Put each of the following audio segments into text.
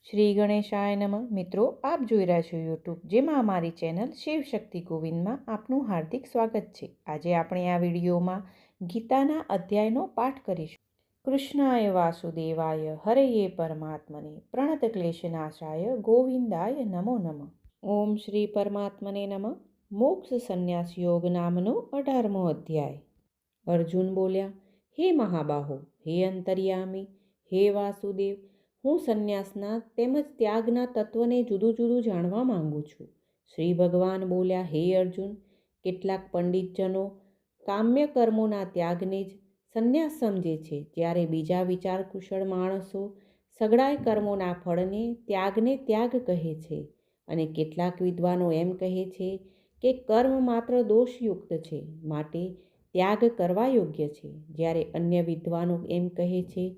શ્રી ગણેશાય નમઃ. મિત્રો, આપ જોઈ રહ્યા છો યુટ્યુબ, જેમાં અમારી ચેનલ શિવશક્તિ ગોવિંદમાં આપનું હાર્દિક સ્વાગત છે. આજે આપણે આ વિડીયોમાં ગીતાના અધ્યાયનો પાઠ કરીશું. કૃષ્ણાય વાસુદેવાય હરયે પરમાત્મને પ્રણત ક્લેશનાશાય ગોવિંદાય નમો નમઃ. ઓમ શ્રી પરમાત્મને નમઃ. મોક્ષ સંન્યાસ યોગ નામનો 18મો અધ્યાય. અર્જુન બોલ્યા, હે મહાબાહો, હે અંતર્યામી, હે વાસુદેવ, હું સંન્યાસના તેમજ ત્યાગના તત્વને જુદું જુદું જાણવા માંગુ છું. શ્રી ભગવાન બોલ્યા, હે અર્જુન, કેટલાક પંડિતજનો કામ્ય કર્મોના ત્યાગને જ સંન્યાસ સમજે છે, જ્યારે બીજા વિચાર કુશળ માણસો સઘળાય કર્મોના ફળને ત્યાગને ત્યાગ કહે છે. અને કેટલાક વિદ્વાનો એમ કહે છે કે કર્મ માત્ર દોષયુક્ત છે, માટે ત્યાગ કરવા યોગ્ય છે, જ્યારે અન્ય વિદ્વાનો એમ કહે છે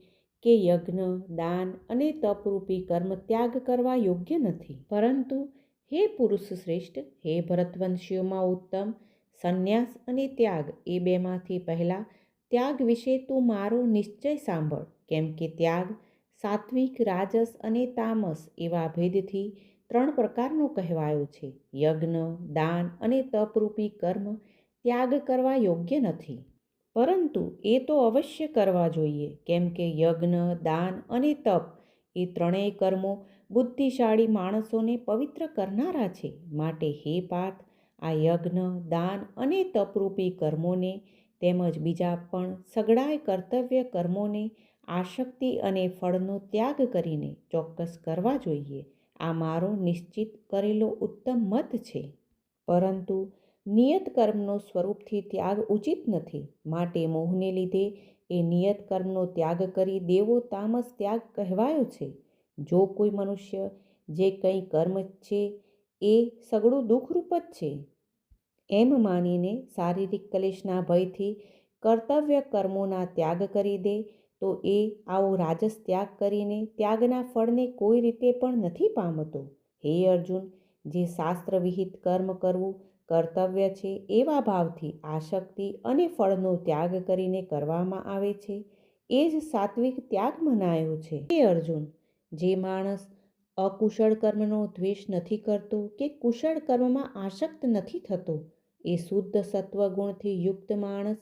કે યજ્ઞ, દાન અને તપરૂપી કર્મ ત્યાગ કરવા યોગ્ય નથી. પરંતુ હે પુરુષ શ્રેષ્ઠ, હે ભરતવંશીઓમાં ઉત્તમ, સંન્યાસ અને ત્યાગ એ બેમાંથી પહેલા ત્યાગ વિશે તું મારો નિશ્ચય સાંભળ. કેમ કે ત્યાગ સાત્વિક, રાજસ અને તામસ એવા ભેદથી 3 પ્રકારનો કહેવાયો છે. યજ્ઞ, દાન અને તપરૂપી કર્મ ત્યાગ કરવા યોગ્ય નથી, પરંતુ એ તો અવશ્ય કરવા જોઈએ. કેમ કે યજ્ઞ, દાન અને તપ એ ત્રણેય કર્મો બુદ્ધિશાળી માણસોને પવિત્ર કરનારા છે. માટે હે પાર્થ, આ યજ્ઞ, દાન અને તપરૂપી કર્મોને તેમજ બીજા પણ સઘળાય કર્તવ્ય કર્મોને આસક્તિ અને ફળનો ત્યાગ કરીને ચોક્કસ કરવા જોઈએ. આ મારો નિશ્ચિત કરેલો ઉત્તમ મત છે. પરંતુ નિયત કર્મનો સ્વરૂપથી ત્યાગ ઉચિત નથી, માટે મોહને લીધે એ નિયત કર્મનો ત્યાગ કરી દેવો તામસ ત્યાગ કહેવાયો છે. જો કોઈ મનુષ્ય જે કંઈ કર્મ છે એ સઘળું દુઃખરૂપ જ છે એમ માનીને શારીરિક ક્લેશના ભયથી કર્તવ્ય કર્મોના ત્યાગ કરી દે, તો એ આવો રાજસ ત્યાગ કરીને ત્યાગના ફળને કોઈ રીતે પણ નથી પામતો. હે અર્જુન, જે શાસ્ત્ર વિહિત કર્મ કરવું કર્તવ્ય છે એવા ભાવથી આસક્તિ અને ફળનો ત્યાગ કરીને કરવામાં આવે છે, એ જ સાત્વિક ત્યાગ મનાયો છે. હે અર્જુન, જે માણસ અકુશળ કર્મનો દ્વેષ નથી કરતો કે કુશળ કર્મમાં આસક્ત નથી થતો, એ શુદ્ધ સત્વગુણથી યુક્ત માણસ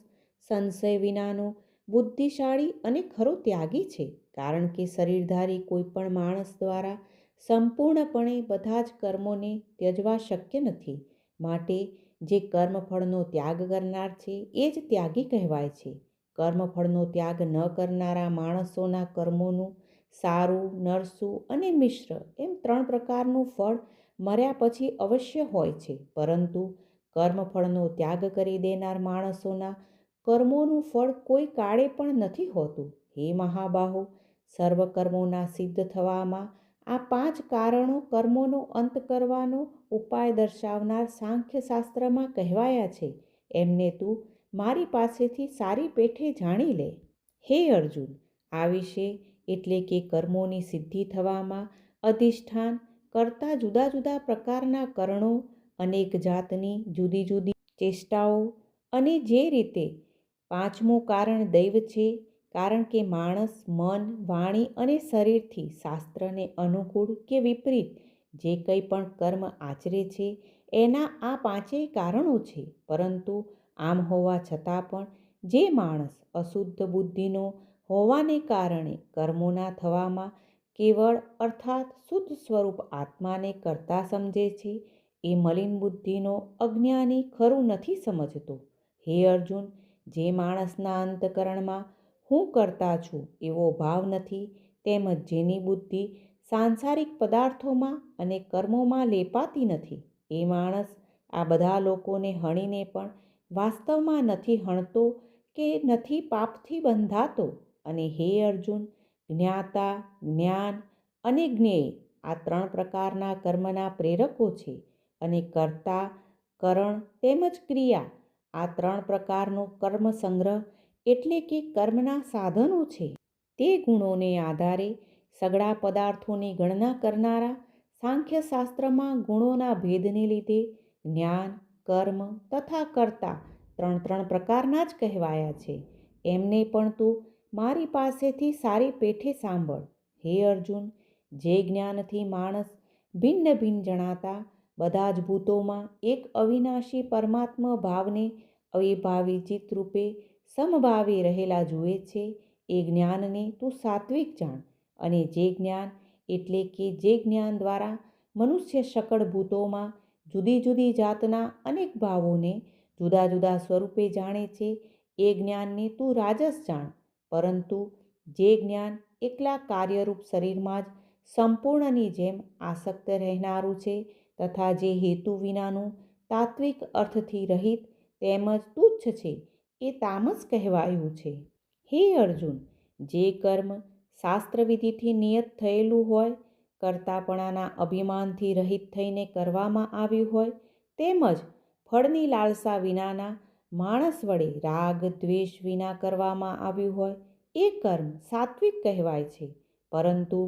સંશય વિનાનો બુદ્ધિશાળી અને ખરો ત્યાગી છે. કારણ કે શરીરધારી કોઈ પણ માણસ દ્વારા સંપૂર્ણપણે બધા જ કર્મોને ત્યજવા શક્ય નથી. માટે જે કર્મફળનો ત્યાગ કરનાર છે એ જ ત્યાગી કહેવાય છે. કર્મફળનો ત્યાગ ન કરનારા માણસોના કર્મોનું સારું, નરસું અને મિશ્ર એમ 3 પ્રકારનું ફળ મર્યા પછી અવશ્ય હોય છે. પરંતુ કર્મફળનો ત્યાગ કરી દેનાર માણસોના કર્મોનું ફળ કોઈ કાળે પણ નથી હોતું. હે મહાબાહો, સર્વ કર્મોના સિદ્ધ થવામાં આ 5 કારણો કર્મોનો અંત કરવાનો ઉપાય દર્શાવનાર સાંખ્ય શાસ્ત્રમાં કહેવાયા છે. એમને તું મારી પાસેથી સારી પેઠે જાણી લે. હે અર્જુન, આ વિશે એટલે કે કર્મોની સિદ્ધિ થવામાં અધિષ્ઠાન કરતા જુદા જુદા પ્રકારના કરણો, અનેક જાતની જુદી જુદી ચેષ્ટાઓ અને જે રીતે 5મું કારણ દૈવ છે. કારણ કે માણસ મન, વાણી અને શરીરથી શાસ્ત્રને અનુકૂળ કે વિપરીત જે કંઈ પણ કર્મ આચરે છે એના આ 5 કારણો છે. પરંતુ આમ હોવા છતાં પણ જે માણસ અશુદ્ધ બુદ્ધિનો હોવાને કારણે કર્મોના થવામાં કેવળ અર્થાત શુદ્ધ સ્વરૂપ આત્માને કરતા સમજે છે, એ મલિન બુદ્ધિનો અજ્ઞાની ખરું નથી સમજતો. હે અર્જુન, જે માણસના અંતઃકરણમાં હું કરતા છું એવો ભાવ નથી, તેમજ જેની બુદ્ધિ સાંસારિક પદાર્થોમાં અને કર્મોમાં લેપાતી નથી, એ માણસ આ બધા લોકોને હણીને પણ વાસ્તવમાં નથી હણતો કે નથી પાપથી બંધાતો. અને હે અર્જુન, જ્ઞાતા, જ્ઞાન અને જ્ઞેય આ 3 પ્રકારના કર્મના પ્રેરકો છે. અને કર્તા, કરણ તેમજ ક્રિયા આ 3 પ્રકારનો કર્મ સંગ્રહ એટલે કે કર્મના સાધનો છે. તે ગુણોને આધારે સઘળા પદાર્થોની ગણના કરનારા સાંખ્ય શાસ્ત્રમાં ગુણોના ભેદને લીધે જ્ઞાન, કર્મ તથા કર્તા 3 પ્રકારના જ કહેવાયા છે. એમને પણ તું મારી પાસેથી સારી પેઠે સાંભળ. હે અર્જુન, જે જ્ઞાનથી માણસ ભિન્ન ભિન્ન જણાતા બધા જ ભૂતોમાં એક અવિનાશી પરમાત્મા ભાવને અવિભાવી ચિત્તરૂપે સમભાવે રહેલા જુએ છે, એ જ્ઞાનને તું સાત્વિક જાણ. અને જે જ્ઞાન એટલે કે જે જ્ઞાન દ્વારા મનુષ્ય સકળ ભૂતોમાં જુદી જુદી જાતના અનેક ભાવોને જુદા જુદા સ્વરૂપે જાણે છે, એ જ્ઞાનને તું રાજસ જાણ. પરંતુ જે જ્ઞાન એકલા કાર્યરૂપ શરીરમાં જ સંપૂર્ણની જેમ આસક્ત રહેનારું છે તથા જે હેતુ વિનાનું તાત્વિક અર્થથી રહિત તેમજ તુચ્છ છે, એ તામસ કહેવાયું છે. હે અર્જુન, જે કર્મ શાસ્ત્રવિધિથી નિયત થયેલું હોય, કર્તાપણાના અભિમાનથી રહિત થઈને કરવામાં આવ્યું હોય, તેમજ ફળની લાલસા વિનાના માણસ વડે રાગ દ્વેષ વિના કરવામાં આવ્યું હોય, એ કર્મ સાત્વિક કહેવાય છે. પરંતુ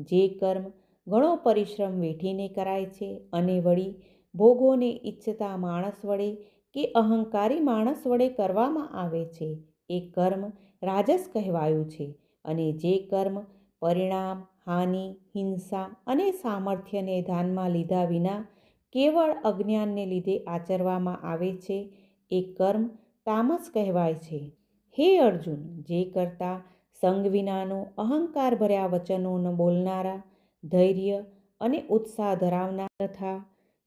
જે કર્મ ઘણો પરિશ્રમ વેઠીને કરાય છે અને વળી ભોગોને ઈચ્છતા માણસ વડે કે અહંકારી માણસ વડે કરવામાં આવે છે, એ કર્મ રાજસ કહેવાયું છે. અને જે કર્મ પરિણામ, હાનિ, હિંસા અને સામર્થ્યને ધ્યાનમાં લીધા વિના કેવળ અજ્ઞાનને લીધે આચરવામાં આવે છે, એ કર્મ તામસ કહેવાય છે. હે અર્જુન, જે કરતા સંગ વિનાનો અહંકાર ભર્યા વચનો ન બોલનારા, ધૈર્ય અને ઉત્સાહ ધરાવનાર તથા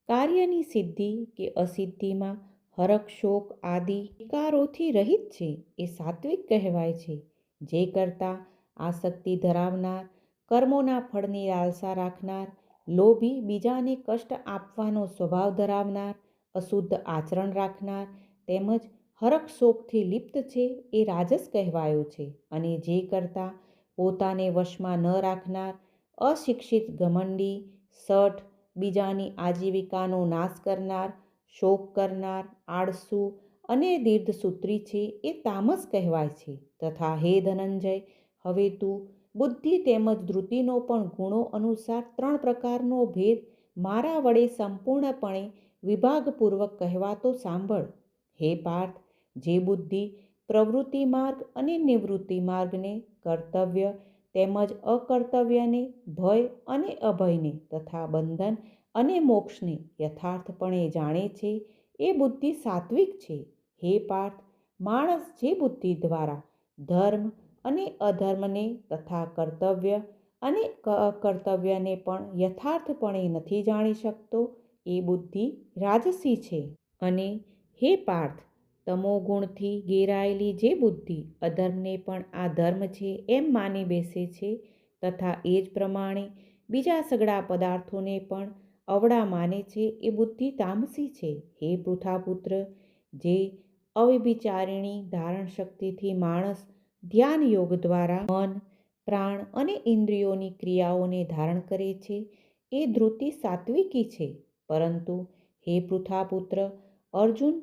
કાર્યની સિદ્ધિ કે અસિદ્ધિમાં હરખ શોક આદિ વિકારોથી રહિત છે, એ સાત્વિક કહેવાય છે. જે કરતા આસક્તિ ધરાવનાર, કર્મોના ફળની લાલસા રાખનાર, લોભી, બીજાને કષ્ટ આપવાનો સ્વભાવ ધરાવનાર, અશુદ્ધ આચરણ રાખનાર તેમજ હરખ શોકથી લિપ્ત છે, એ રાજસ કહેવાયો છે. અને જે કરતા પોતાને વશમાં ન રાખનાર, અશિક્ષિત, ઘમંડી, શઠ, બીજાની આજીવિકાનો નાશ કરનાર, શોક કરનાર, આળસુ અને દીર્ઘસૂત્રી છે, એ તામસ કહેવાય છે. તથા હે ધનંજય, હવે તું બુદ્ધિ તેમજ ધૃતિનો પણ ગુણો અનુસાર 3 પ્રકારનો ભેદ મારા વડે સંપૂર્ણપણે વિભાગપૂર્વક કહેવાતો સાંભળ. હે પાર્થ, જે બુદ્ધિ પ્રવૃત્તિ માર્ગ અને નિવૃત્તિ માર્ગને, કર્તવ્ય તેમજ અકર્તવ્યને, ભય અને અભયને તથા બંધન અને મોક્ષને યથાર્થપણે જાણે છે, એ બુદ્ધિ સાત્વિક છે. હે પાર્થ, માણસ જે બુદ્ધિ દ્વારા ધર્મ અને અધર્મને તથા કર્તવ્ય અને અકર્તવ્યને પણ યથાર્થપણે નથી જાણી શકતો, એ બુદ્ધિ રાજસી છે. અને હે પાર્થ, તમોગુણથી ઘેરાયેલી જે બુદ્ધિ અધર્મને પણ આ ધર્મ છે એમ માની બેસે છે તથા એ જ પ્રમાણે બીજા સઘળા પદાર્થોને પણ અવળા માને છે, એ બુદ્ધિ તામસી છે. હે પૃથાપુત્ર, જે અવ્યભિચારિણી ધારણ શક્તિથી માણસ ધ્યાન યોગ દ્વારા મન, પ્રાણ અને ઇન્દ્રિયોની ક્રિયાઓને ધારણ કરે છે, એ ધૃતિ સાત્વિકી છે. પરંતુ હે પૃથાપુત્ર અર્જુન,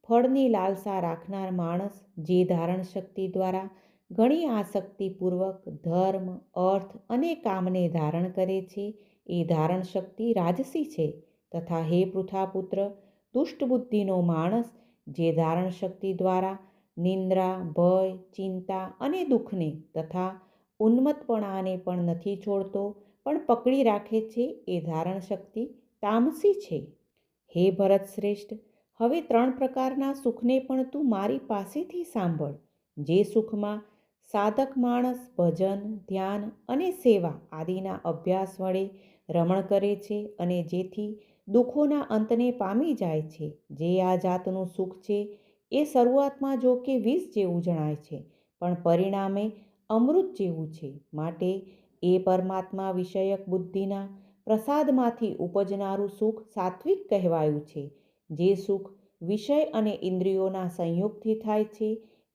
ફળની લાલસા રાખનાર માણસ જે ધારણ શક્તિ દ્વારા ઘણી આસક્તિપૂર્વક ધર્મ, અર્થ અને કામને ધારણ કરે છે, એ ધારણ શક્તિ રાજસી છે. તથા હે પૃથાપુત્ર, દુષ્ટ બુદ્ધિનો માણસ જે ધારણ શક્તિ દ્વારા નિંદ્રા, ભય, ચિંતા અને દુઃખને તથા ઉન્મત્તપણાને પણ નથી છોડતો પણ પકડી રાખે છે, એ ધારણ શક્તિ તામસી છે. હે ભરત શ્રેષ્ઠ, હવે 3 પ્રકારના સુખને પણ તું મારી પાસેથી સાંભળ. જે સુખમાં સાધક માણસ ભજન, ધ્યાન અને સેવા આદિના અભ્યાસ વડે રમણ કરે છે અને જેથી દુઃખોના અંતને પામી જાય છે, જે આ જાતનું સુખ છે, એ શરૂઆતમાં જો કે વિષ જેવું જણાય છે, પણ પરિણામે અમૃત જેવું છે. માટે એ પરમાત્મા વિષયક બુદ્ધિના પ્રસાદમાંથી ઉપજનારું સુખ સાત્વિક કહેવાયું છે. જે સુખ વિષય અને ઇન્દ્રિયોના સંયોગથી થાય છે,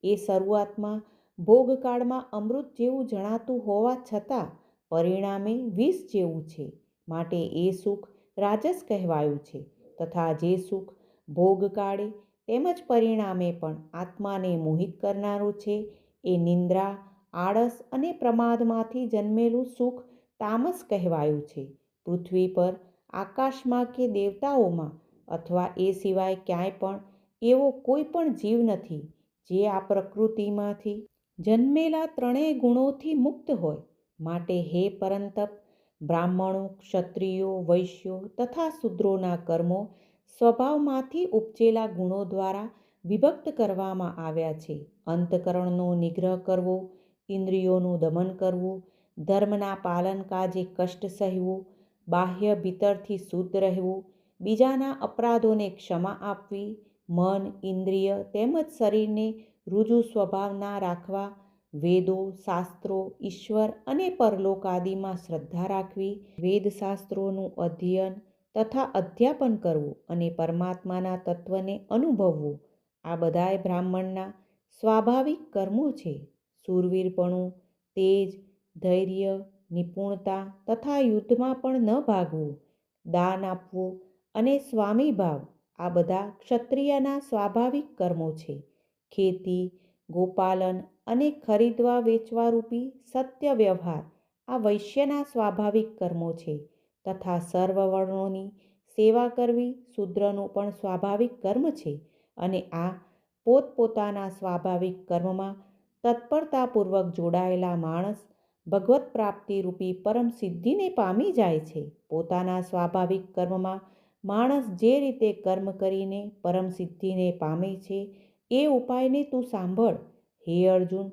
એ શરૂઆતમાં ભોગકાળમાં અમૃત જેવું જણાતું હોવા છતાં પરિણામે વિષ જેવું છે. માટે એ સુખ રાજસ કહેવાયું છે. તથા જે સુખ ભોગકાળે તેમજ પરિણામે પણ આત્માને મોહિત કરનારું છે, એ નિંદ્રા, આળસ અને પ્રમાદમાંથી જન્મેલું સુખ તામસ કહેવાયું છે. પૃથ્વી પર, આકાશમાં કે દેવતાઓમાં અથવા એ સિવાય ક્યાંય પણ એવો કોઈ પણ જીવ નથી જે આ પ્રકૃતિમાંથી જન્મેલા 3 ગુણોથી મુક્ત હોય. માટે હે પરંતપ, બ્રાહ્મણો, ક્ષત્રિયો, વૈશ્યો તથા શૂદ્રોના કર્મો સ્વભાવમાંથી ઉપજેલા ગુણો દ્વારા વિભક્ત કરવામાં આવ્યા છે. અંતકરણનો નિગ્રહ કરવો, ઇન્દ્રિયોનું દમન કરવું, ધર્મના પાલન કાજે કષ્ટ સહેવું, બાહ્ય ભીતરથી શુદ્ધ રહેવું, બીજાના અપરાધોને ક્ષમા આપવી, મન, ઇન્દ્રિય તેમજ શરીરને ઋજુ સ્વભાવના રાખવા, વેદો, શાસ્ત્રો, ઈશ્વર અને પરલોક આદિમાં શ્રદ્ધા રાખવી, વેદશાસ્ત્રોનું અધ્યયન તથા અધ્યાપન કરવું અને પરમાત્માના તત્વને અનુભવવું, આ બધાય બ્રાહ્મણના સ્વાભાવિક કર્મો છે. શૂરવીરપણું, તેજ, ધૈર્ય, નિપુણતા તથા યુદ્ધમાં પણ ન ભાગવું, દાન આપવું અને સ્વામીભાવ, આ બધા ક્ષત્રિયના સ્વાભાવિક કર્મો છે. ખેતી, ગોપાલન અને ખરીદવા વેચવા રૂપી સત્ય વ્યવહાર, આ વૈશ્યના સ્વાભાવિક કર્મો છે. તથા સર્વ વર્ણોની સેવા કરવી શૂદ્રનું પણ સ્વાભાવિક કર્મ છે. અને આ પોતપોતાના સ્વાભાવિક કર્મમાં તત્પરતાપૂર્વક જોડાયેલા માણસ ભગવત પ્રાપ્તિ રૂપી પરમ સિદ્ધિને પામી જાય છે. પોતાના સ્વાભાવિક કર્મમાં માણસ જે રીતે કર્મ કરીને પરમ સિદ્ધિને પામે છે એ ઉપાયને તું સાંભળ. હે અર્જુન,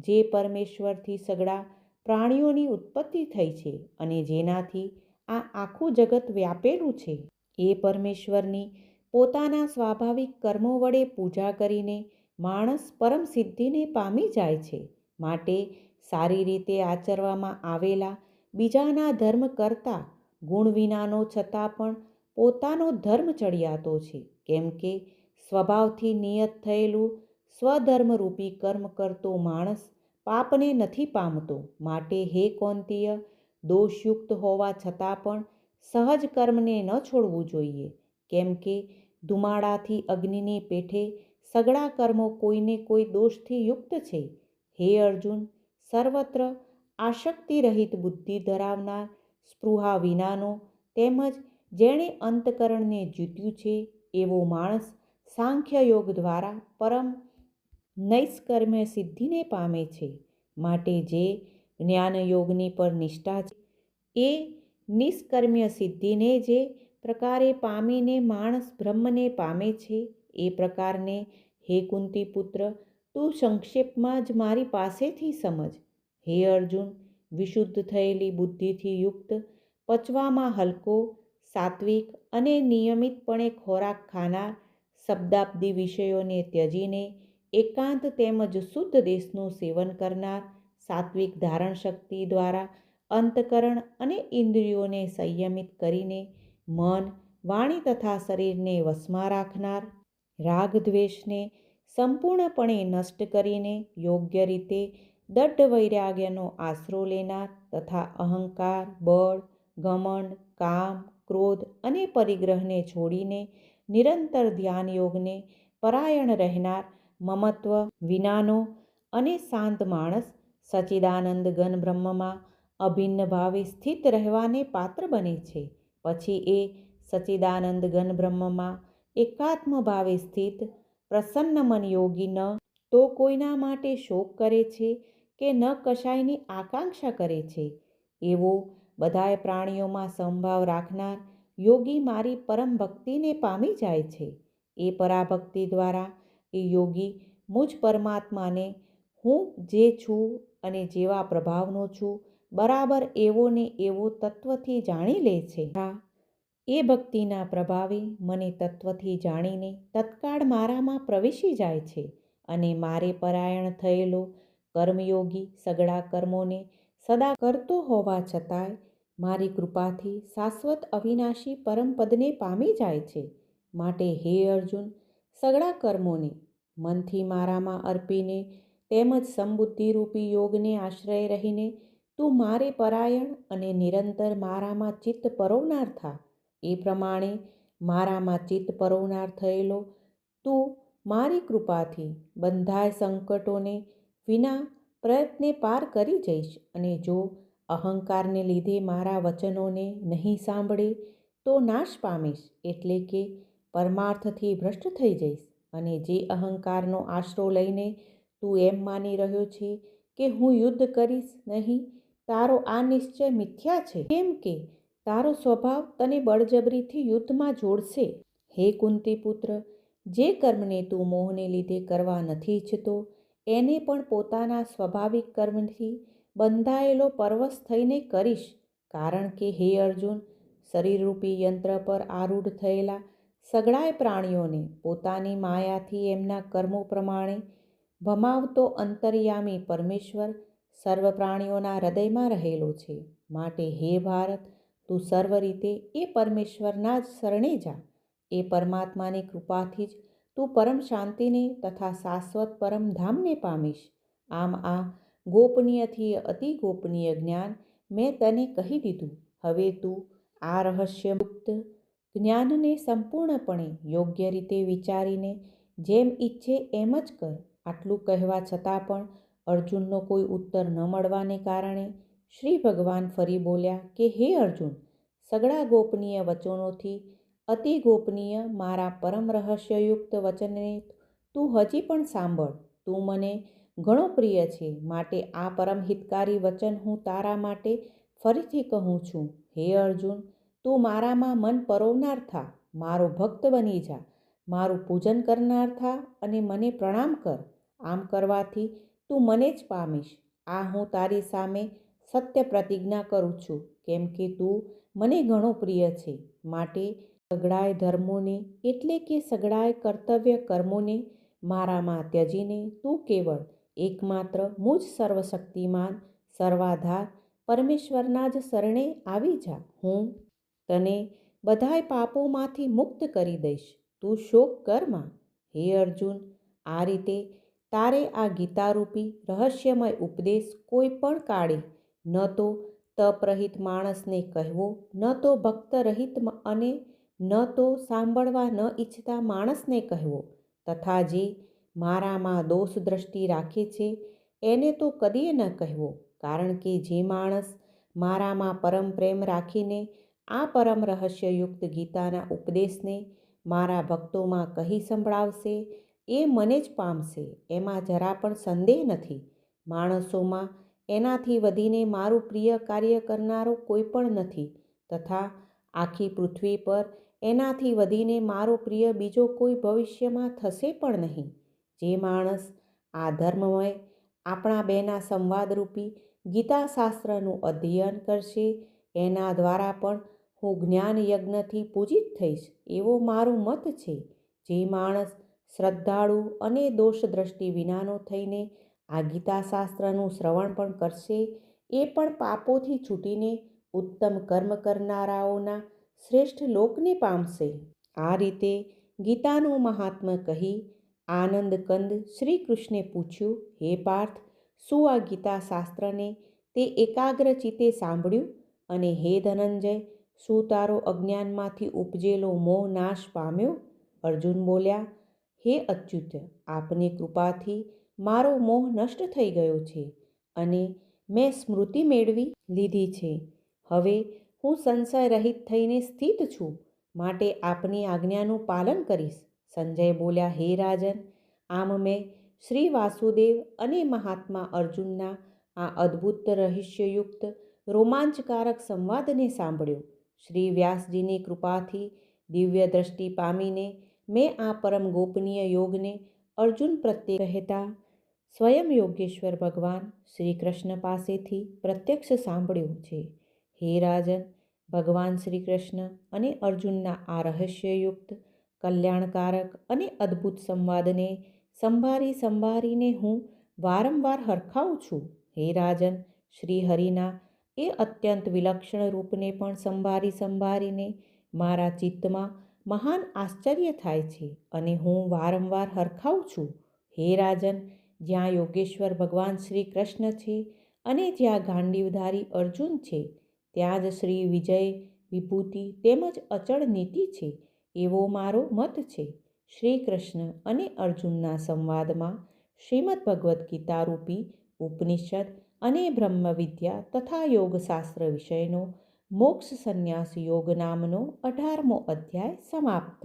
જે પરમેશ્વરથી સગળા પ્રાણીઓની ઉત્પત્તિ થઈ છે અને જેનાથી આ આખું જગત વ્યાપેલું છે, એ પરમેશ્વરની પોતાના સ્વાભાવિક કર્મો વડે પૂજા કરીને માણસ પરમ સિદ્ધિને પામી જાય છે. માટે સારી રીતે આચરવામાં આવેલા બીજાના ધર્મ કરતાં ગુણ વિનાનો છતાં પણ પોતાનો ધર્મ ચડિયાતો છે. કેમ કે સ્વભાવથી નિયત થયેલું સ્વધર્મરૂપી કર્મ કરતો માણસ પાપને નથી પામતો. માટે હે કૌંતેય, દોષયુક્ત હોવા છતાં પણ સહજ કર્મને ન છોડવું જોઈએ. કેમ કે ધુમાડાથી અગ્નિની પેઠે સગળા કર્મો કોઈને કોઈ દોષથી યુક્ત છે. હે અર્જુન, સર્વત્ર આસક્તિ રહિત બુદ્ધિ ધરાવનાર, સ્પૃહા વિનાનો તેમજ જેણે અંતકરણને જીત્યું છે એવો માણસ સાંખ્ય યોગ દ્વારા પરમ નૈષ્કર્મ્ય સિદ્ધિને પામે છે. માટે જે જ્ઞાનયોગની પર નિષ્ઠા છે એ નિષ્કર્મ્ય સિદ્ધિને જે પ્રકારે પામીને માણસ બ્રહ્મને પામે છે એ પ્રકારને હે કુંતી પુત્ર, તું સંક્ષેપમાં જ મારી પાસેથી સમજ. હે અર્જુન, વિશુદ્ધ થયેલી બુદ્ધિથી યુક્ત, પચવામાં હલકો, સાત્વિક અને નિયમિતપણે ખોરાક ખાનાર, શબ્દાબ્દી વિષયોને ત્યજીને એકાંત તેમજ શુદ્ધ દેશનું સેવન કરનાર, સાત્વિક ધારણ શક્તિ દ્વારા અંતકરણ અને ઇન્દ્રિયોને સંયમિત કરીને મન, વાણી તથા શરીરને વશમાં રાખનાર, રાગ દ્વેષને સંપૂર્ણપણે નષ્ટ કરીને યોગ્ય રીતે દઢ વૈરાગ્યનો આશરો લેનાર તથા અહંકાર, બળ, ઘમંડ, કામ, ક્રોધ અને પરિગ્રહને છોડીને નિરંતર ધ્યાન યોગને પરાયણ રહેનાર, મમત્વ વિનાનો અને શાંત માણસ સચ્ચિદાનંદ ઘન બ્રહ્મમાં અભિન્ન ભાવે સ્થિત રહેવાને પાત્ર બને છે. પછી એ સચ્ચિદાનંદ ઘન બ્રહ્મમાં એકાત્મ ભાવે સ્થિત પ્રસન્ન મન યોગી ન તો કોઈના માટે શોક કરે છે કે ન કશાયની આકાંક્ષા કરે છે, એવો બધાય પ્રાણીઓમાં સમભાવ રાખનાર યોગી મારી પરમ ભક્તિને પામી જાય છે. એ પરાભક્તિ દ્વારા એ યોગી મુજ પરમાત્માને હું જે છું અને જેવા પ્રભાવનો છું બરાબર એવો ને એવો તત્વથી જાણી લે છે. એ ભક્તિના પ્રભાવે મને તત્વથી જાણીને તત્કાળ મારામાં પ્રવેશી જાય છે. અને મારે પરાયણ થયેલો કર્મયોગી સગળા કર્મોને સદા કરતો હોવા છતાંય મારી કૃપાથી શાશ્વત અવિનાશી પરમપદને પામી જાય છે. માટે હે અર્જુન, સગળા કર્મોને મનથી મારામાં અર્પીને તેમજ સમબુદ્ધિરૂપી યોગને આશ્રય રહીને તું મારે પરાયણ અને નિરંતર મારામાં ચિત્ત પરોવનાર થા. એ પ્રમાણે મારામાં ચિત્ત પરોવનાર થયેલો તું મારી કૃપાથી બંધાય સંકટોને વિના પ્રયત્ને પાર કરી જઈશ. અને જો અહંકારને લીધે મારા વચનોને નહીં સાંભળે તો નાશ પામીશ, એટલે કે પરમાર્થથી ભ્રષ્ટ થઈ જઈશ. અને જે અહંકારનો આશરો લઈને તું એમ માની રહ્યો છે કે હું યુદ્ધ કરીશ નહીં, તારો આ નિશ્ચય મિથ્યા છે, કેમ કે તારો સ્વભાવ તને બળજબરીથી યુદ્ધમાં જોડશે. હે કુંતી પુત્ર, જે કર્મને તું મોહને લીધે કરવા નથી ઈચ્છતો એને પણ પોતાના સ્વાભાવિક કર્મથી બંધાયેલો પરવશ થઈને કરીશ. કારણ કે હે અર્જુન, શરીરરૂપી યંત્ર પર આરૂઢ થયેલા સઘળાય પ્રાણીઓને પોતાની માયાથી એમના કર્મો પ્રમાણે ભમાવતો અંતર્યામી પરમેશ્વર સર્વ પ્રાણીઓના હૃદયમાં રહેલો છે. માટે હે ભારત, તું સર્વ રીતે એ પરમેશ્વરના જ શરણે જા. એ પરમાત્માની કૃપાથી જ તું પરમ શાંતિને તથા શાશ્વત પરમધામને પામીશ. આમ આ ગોપનીયથી અતિ ગોપનીય જ્ઞાન મેં તને કહી દીધું. હવે તું આ રહસ્યયુક્ત જ્ઞાનને સંપૂર્ણપણે યોગ્ય રીતે વિચારીને જેમ ઈચ્છે એમ જ કર. આટલું કહેવા છતાં પણ અર્જુનનો કોઈ ઉત્તર ન મળવાને કારણે શ્રી ભગવાન ફરી બોલ્યા કે હે અર્જુન, સઘળા ગોપનીય વચનોથી અતિ ગોપનીય મારા પરમ રહસ્યયુક્ત વચનને તું હજી પણ સાંભળ. તું મને ઘણો પ્રિય છે, માટે આ પરમ હિતકારી વચન હું તારા માટે ફરીથી કહું છું. હે અર્જુન, તું મારામાં મન પરોવનાર થા, મારો ભક્ત બની જા, મારું પૂજન કરનાર થા અને મને પ્રણામ કર. આમ કરવાથી તું મને જ પામીશ. આ હું તારી સામે સત્ય પ્રતિજ્ઞા કરું છું, કેમ કે તું મને ઘણો પ્રિય છે. માટે સઘળાય ધર્મોને એટલે કે સઘળાય કર્તવ્ય કર્મોને મારામાં ત્યજીને તું કેવળ એકમાત્ર મુજ સર્વશક્તિમાન સર્વાધાર પરમેશ્વરના જ શરણે આવી જા. હું તને બધાય પાપોમાંથી મુક્ત કરી દઈશ. તું શોક કરમાં. હે અર્જુન, આ રીતે તારે આ ગીતારૂપી રહસ્યમય ઉપદેશ કોઈ પણ કાળે ન તો તપરહિત માણસને કહેવો, ન તો ભક્ત રહિત અને ન તો સાંભળવા ન ઈચ્છતા માણસને કહેવો, તથા જે મારામાં દોષ દ્રષ્ટિ રાખે છે એને તો કદીએ ન કહેવો. કારણ કે જે માણસ મારામાં પરમ પ્રેમ રાખીને આ પરમ રહસ્યયુક્ત ગીતાના ઉપદેશને મારા ભક્તોમાં કહી સંભળાવશે એ મને જ પામશે, એમાં જરા પણ સંદેહ નથી. માણસોમાં એનાથી વધીને મારું પ્રિય કાર્ય કરનારો કોઈ પણ નથી, તથા આખી પૃથ્વી પર એનાથી વધીને મારો પ્રિય બીજો કોઈ ભવિષ્યમાં થશે પણ નહીં. જે માણસ આ ધર્મમય આપણા બેના સંવાદરૂપી ગીતાશાસ્ત્રનું અધ્યયન કરશે એના દ્વારા પણ હું જ્ઞાન યજ્ઞથી પૂજિત થઈશ એવો મારો મત છે. જે માણસ શ્રદ્ધાળુ અને દોષ દ્રષ્ટિ વિનાનો થઈને આ ગીતાશાસ્ત્રનું શ્રવણ પણ કરશે એ પણ પાપોથી છૂટીને ઉત્તમ કર્મ કરનારાઓના શ્રેષ્ઠ લોકને પામશે. આ રીતે ગીતાનું મહાત્મ્ય કહી આનંદ કંદ શ્રી કૃષ્ણે પૂછ્યું, હે પાર્થ, શું આ ગીતાશાસ્ત્રને તે એકાગ્ર ચિત્તે સાંભળ્યું? અને હે ધનંજય, શું તારો અજ્ઞાનમાંથી ઉપજેલો મોહ નાશ પામ્યો? અર્જુન બોલ્યા, હે અચ્યુત, આપની કૃપાથી મારો મોહ નષ્ટ થઈ ગયો છે અને મેં સ્મૃતિ મેળવી લીધી છે. હવે હું સંશય રહિત થઈને સ્થિત છું, માટે આપની આજ્ઞાનું પાલન કરીશ. સંજય બોલ્યા, હે રાજન, આમ મેં શ્રી વાસુદેવ અને મહાત્મા અર્જુનના આ અદ્ભુત રહસ્યયુક્ત રોમાંચકારક સંવાદને સાંભળ્યો. શ્રી વ્યાસજીની કૃપાથી દિવ્ય દ્રષ્ટિ પામીને મેં આ પરમ ગોપનીય યોગને અર્જુન પ્રત્યે કહેતા સ્વયં યોગેશ્વર ભગવાન શ્રી કૃષ્ણ પાસેથી પ્રત્યક્ષ સાંભળ્યું છે. હે રાજન, ભગવાન શ્રી કૃષ્ણ અને અર્જુનના આ રહસ્યયુક્ત કલ્યાણકારક અને અદ્ભુત સંવાદને સંભાળીને હું વારંવાર હરખાઉં છું. હે રાજન, શ્રી હરિના એ અત્યંત વિલક્ષણ રૂપને પણ સંભાળીને મારા ચિત્તમાં મહાન આશ્ચર્ય થાય છે અને હું વારંવાર હરખાઉં છું. હે રાજન, જ્યાં યોગેશ્વર ભગવાન શ્રી કૃષ્ણ છે અને જ્યાં ગાંડીવધારી અર્જુન છે, ત્યાં જ શ્રી વિજય વિભૂતિ તેમજ અચળ નીતિ છે એવો મારો મત છે. શ્રી કૃષ્ણ અને અર્જુનના સંવાદમાં શ્રીમદ્ ભગવદ્ ગીતા રૂપી ઉપનિષદ અને બ્રહ્મ વિદ્યા તથા યોગશાસ્ત્ર વિષયનો મોક્ષ સંન્યાસ યોગ નામનો 18મો અધ્યાય સમાપ્ત.